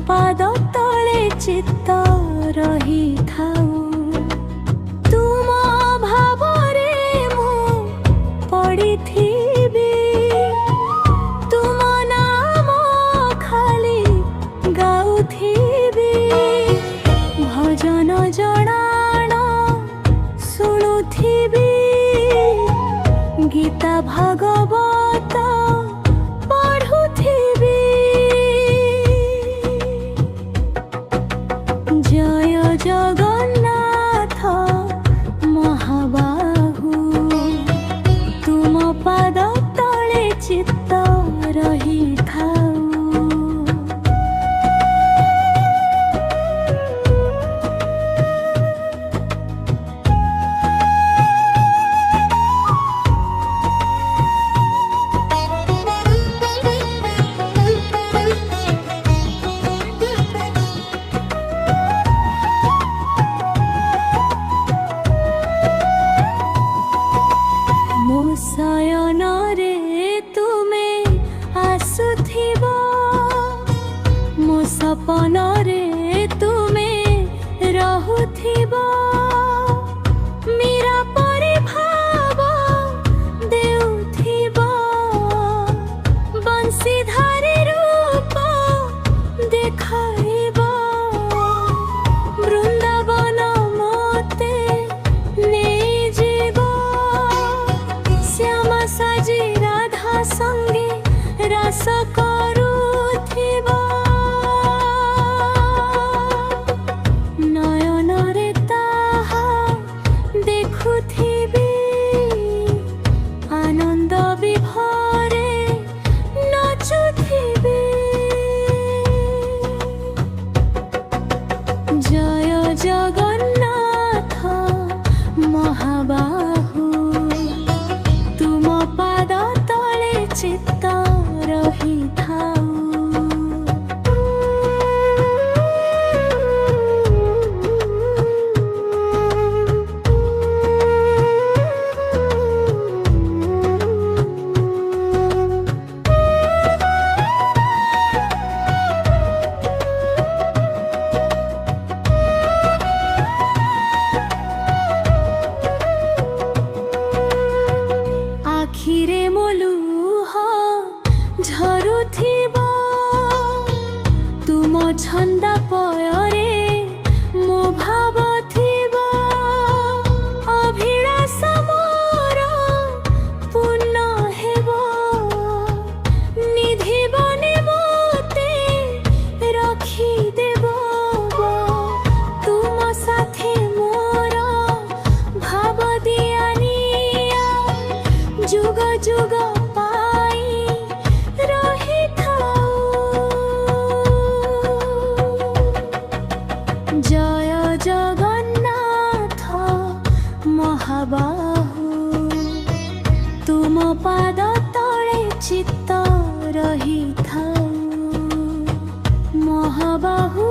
पाद तले चित्त रही थाऊ तुम भावरे मु पड़ी थीबी तुम नाम खाली गाउथीबी भजन जणाण शुणुथीबी गीता भागवत पढ़ुथीबी जय जगन्नाथ महाबाहु तुम पाद तले चित्त रही थाऊ मो शयन रे तुमे आसुथिब मो सपन रे तुमे रहुथिब मीरा परि भाव देउथिब बंशीधारी रूप देखाइब वृंदावन मते नहीं जीव श्याम साजी राधा संगे रास करुथिब नयन रे ताहा देखुथिबी आनंद विभोरे नचुथिबी जय जगन्नाथ महाबाहु तुम पाद तले चित्त रही थाऊ आखिरे मोलुह झरुथिब तुम छंदा पयरे मो भाव थिब अभिलाष मोर पूर्ण हेब निधि बने मोते रखी देब तुम साथे मोर भाव दियानिया जुग जुग पाई रही थाऊ जय जगन्नाथ महाबाहु तुम पाद तले चित्त रही थाऊ महाबाहु